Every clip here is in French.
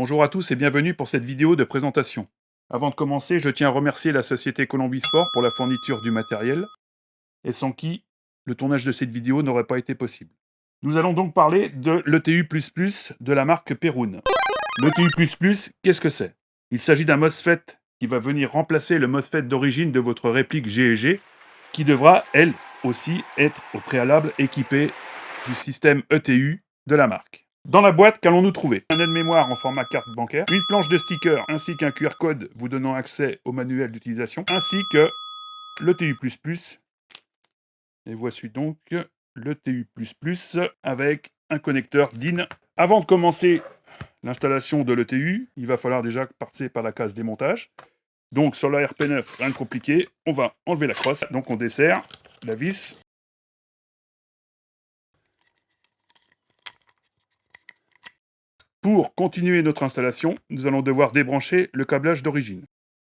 Bonjour à tous et bienvenue pour cette vidéo de présentation. Avant de commencer, je tiens à remercier la société Colombie Sport pour la fourniture du matériel, et sans qui le tournage de cette vidéo n'aurait pas été possible. Nous allons donc parler de l'ETU++ de la marque Perun. L'ETU++, qu'est-ce que c'est? Il s'agit d'un MOSFET qui va venir remplacer le MOSFET d'origine de votre réplique G&G, qui devra, elle aussi, être au préalable équipée du système ETU de la marque. Dans la boîte, qu'allons-nous trouver? Un aide-mémoire en format carte bancaire, une planche de stickers ainsi qu'un QR code vous donnant accès au manuel d'utilisation, ainsi que l'ETU++. Et voici donc l'ETU++ avec un connecteur DIN. Avant de commencer l'installation de l'ETU, il va falloir déjà passer par la case démontage. Donc sur la RP9, rien de compliqué, on va enlever la crosse. Donc on desserre la vis. Pour continuer notre installation, nous allons devoir débrancher le câblage d'origine.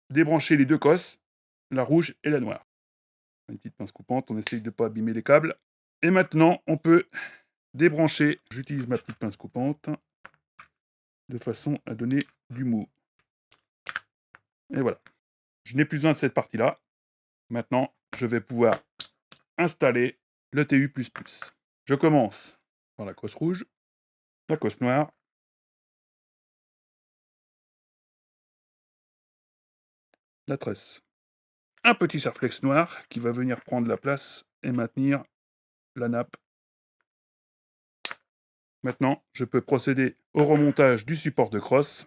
Débrancher les deux cosses, la rouge et la noire. Une petite pince coupante, on essaye de ne pas abîmer les câbles. Et maintenant, on peut débrancher, j'utilise ma petite pince coupante, de façon à donner du mou. Et voilà. Je n'ai plus besoin de cette partie-là. Maintenant, je vais pouvoir installer l'ETU++. Je commence par la cosse rouge, la cosse noire, la tresse. Un petit serre-flex noir qui va venir prendre la place et maintenir la nappe. Maintenant, je peux procéder au remontage du support de crosse.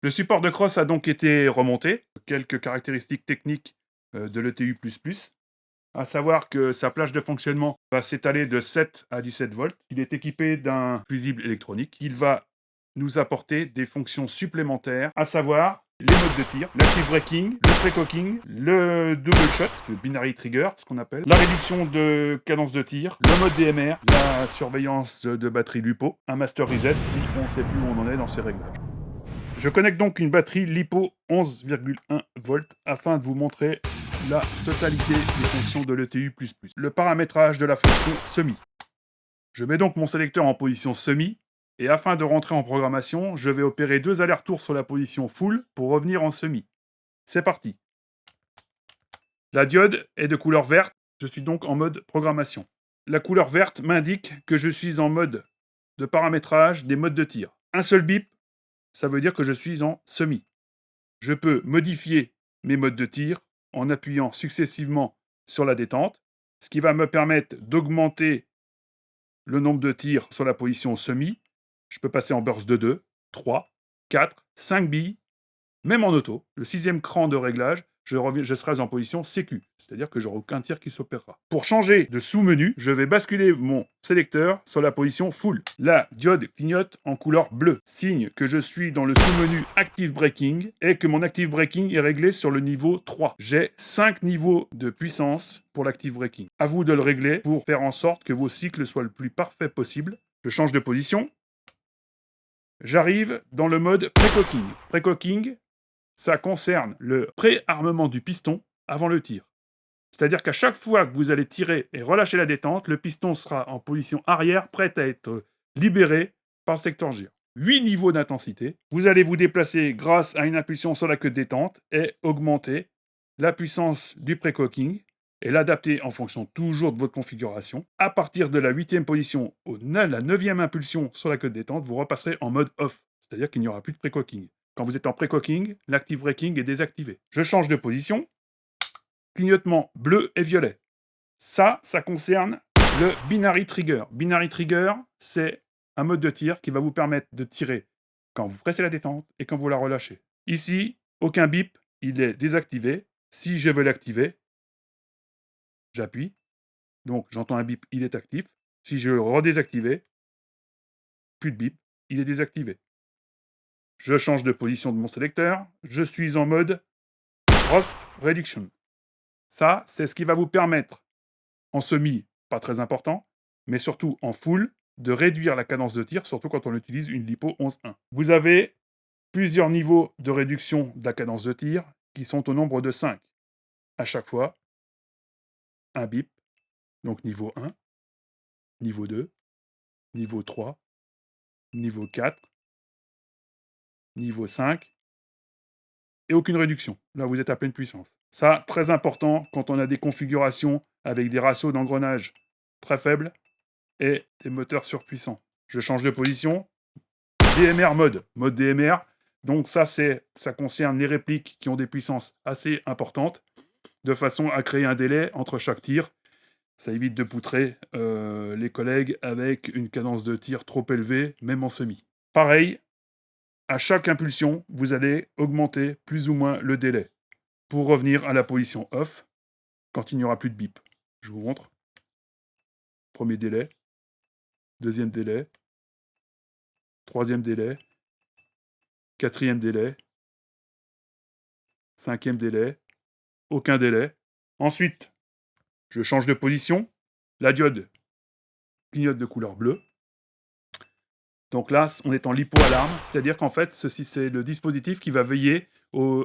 Le support de crosse a donc été remonté. Quelques caractéristiques techniques de l'ETU++, à savoir que sa plage de fonctionnement va s'étaler de 7 à 17 volts. Il est équipé d'un fusible électronique. Il va nous apporter des fonctions supplémentaires, à savoir les modes de tir, l'active braking, le pré-cocking, le double shot, le binary trigger, ce qu'on appelle, la réduction de cadence de tir, le mode DMR, la surveillance de batterie LiPo, un master reset si on ne sait plus où on en est dans ces réglages. Je connecte donc une batterie LiPo 11,1 volts afin de vous montrer la totalité des fonctions de l'ETU++. Le paramétrage de la fonction semi. Je mets donc mon sélecteur en position semi, et afin de rentrer en programmation, je vais opérer 2 allers-retours sur la position full pour revenir en semi. C'est parti. La diode est de couleur verte, je suis donc en mode programmation. La couleur verte m'indique que je suis en mode de paramétrage des modes de tir. Un seul bip, ça veut dire que je suis en semi. Je peux modifier mes modes de tir en appuyant successivement sur la détente, ce qui va me permettre d'augmenter le nombre de tirs sur la position semi. Je peux passer en burst de 2, 3, 4, 5 billes, même en auto. Le 6e cran de réglage, je serai en position sécu, c'est-à-dire que j'aurai aucun tir qui s'opérera. Pour changer de sous-menu, je vais basculer mon sélecteur sur la position full. La diode clignote en couleur bleue, signe que je suis dans le sous-menu Active Braking et que mon Active Braking est réglé sur le niveau 3. J'ai 5 niveaux de puissance pour l'Active Braking. À vous de le régler pour faire en sorte que vos cycles soient le plus parfait possible. Je change de position. J'arrive dans le mode pré-cocking. Pré-cocking, ça concerne le pré-armement du piston avant le tir. C'est-à-dire qu'à chaque fois que vous allez tirer et relâcher la détente, le piston sera en position arrière, prêt à être libéré par le secteur gire. 8 niveaux d'intensité. Vous allez vous déplacer grâce à une impulsion sur la queue de détente et augmenter la puissance du pré-cocking et l'adapter en fonction toujours de votre configuration. À partir de la 8e position la 9e impulsion sur la queue de détente, vous repasserez en mode off. C'est-à-dire qu'il n'y aura plus de pré-cocking. Quand vous êtes en pré-cocking, l'active braking est désactivé. Je change de position. Clignotement bleu et violet. Ça concerne le binary trigger. Binary trigger, c'est un mode de tir qui va vous permettre de tirer quand vous pressez la détente et quand vous la relâchez. Ici, aucun bip, il est désactivé. Si je veux l'activer, j'appuie. Donc, j'entends un bip, il est actif. Si je veux le redésactiver, plus de bip, il est désactivé. Je change de position de mon sélecteur. Je suis en mode Off Reduction. Ça, c'est ce qui va vous permettre, en semi, pas très important, mais surtout en full, de réduire la cadence de tir, surtout quand on utilise une LiPo 11.1. Vous avez plusieurs niveaux de réduction de la cadence de tir qui sont au nombre de 5. À chaque fois, un bip, donc niveau 1, niveau 2, niveau 3, niveau 4, niveau 5, et aucune réduction. Là, vous êtes à pleine puissance. Ça, très important quand on a des configurations avec des ratios d'engrenage très faibles et des moteurs surpuissants. Je change de position. DMR mode DMR. Donc ça concerne les répliques qui ont des puissances assez importantes, de façon à créer un délai entre chaque tir. Ça évite de poutrer les collègues avec une cadence de tir trop élevée, même en semi. Pareil, à chaque impulsion, vous allez augmenter plus ou moins le délai pour revenir à la position off quand il n'y aura plus de bip. Je vous montre. Premier délai, deuxième délai, troisième délai, quatrième délai, cinquième délai, aucun délai. Ensuite, je change de position. La diode clignote de couleur bleue. Donc là, on est en lipo-alarme, c'est-à-dire qu'en fait, ceci c'est le dispositif qui va veiller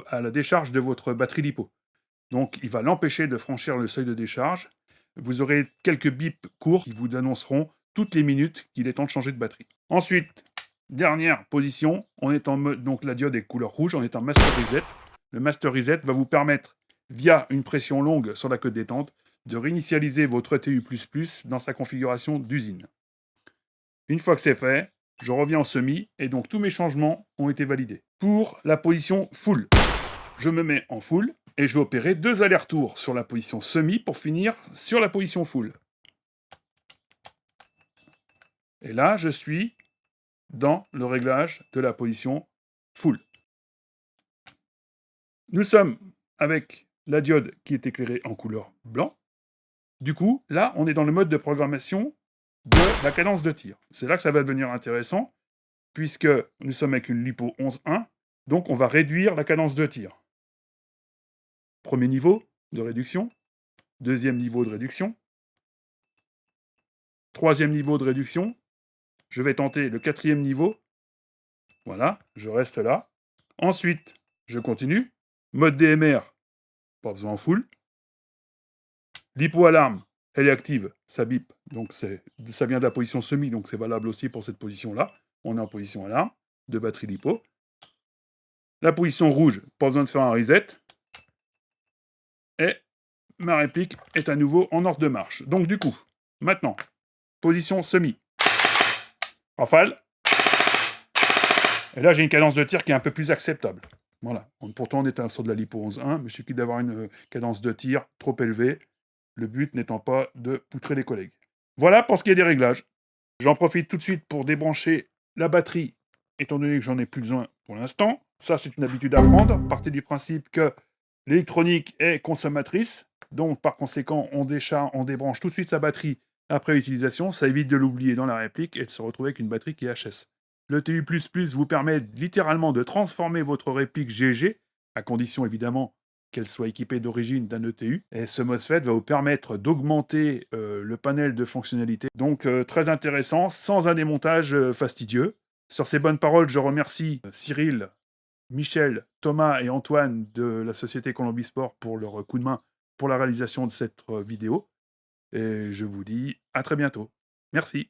à la décharge de votre batterie lipo. Donc il va l'empêcher de franchir le seuil de décharge. Vous aurez quelques bips courts qui vous annonceront toutes les minutes qu'il est temps de changer de batterie. Ensuite, dernière position, on est en mode, donc la diode est couleur rouge, on est en master reset. Le master reset va vous permettre, via une pression longue sur la queue de détente, de réinitialiser votre ETU++ dans sa configuration d'usine. Une fois que c'est fait, je reviens en semi, et donc tous mes changements ont été validés. Pour la position full, je me mets en full, et je vais opérer 2 allers-retours sur la position semi pour finir sur la position full. Et là, je suis dans le réglage de la position full. Nous sommes avec la diode qui est éclairée en couleur blanc. Du coup, là, on est dans le mode de programmation de la cadence de tir. C'est là que ça va devenir intéressant, puisque nous sommes avec une LiPo 11.1, donc on va réduire la cadence de tir. Premier niveau de réduction, deuxième niveau de réduction, troisième niveau de réduction, je vais tenter le quatrième niveau, voilà, je reste là. Ensuite, je continue, mode DMR, pas besoin en full, lipo-alarme, elle est active, ça bip, donc ça vient de la position semi, donc c'est valable aussi pour cette position-là. On est en position alarme, de batterie lipo. La position rouge, pas besoin de faire un reset. Et ma réplique est à nouveau en ordre de marche. Donc du coup, maintenant, position semi. Rafale. Et là, j'ai une cadence de tir qui est un peu plus acceptable. Voilà. Pourtant, on est sur de la LiPo 11.1, mais il suffit d'avoir une cadence de tir trop élevée, le but n'étant pas de poutrer les collègues. Voilà pour ce qui est des réglages. J'en profite tout de suite pour débrancher la batterie, étant donné que j'en ai plus besoin pour l'instant. Ça, c'est une habitude à prendre. Partez du principe que l'électronique est consommatrice, donc par conséquent, on débranche tout de suite sa batterie après l'utilisation. Ça évite de l'oublier dans la réplique et de se retrouver avec une batterie qui est HS. Le TU++ vous permet littéralement de transformer votre réplique GG, à condition évidemment qu'elle soit équipée d'origine d'un ETU. Et ce MOSFET va vous permettre d'augmenter le panel de fonctionnalités. Donc très intéressant, sans un démontage fastidieux. Sur ces bonnes paroles, je remercie Cyril, Michel, Thomas et Antoine de la société Colombisport pour leur coup de main pour la réalisation de cette vidéo. Et je vous dis à très bientôt. Merci.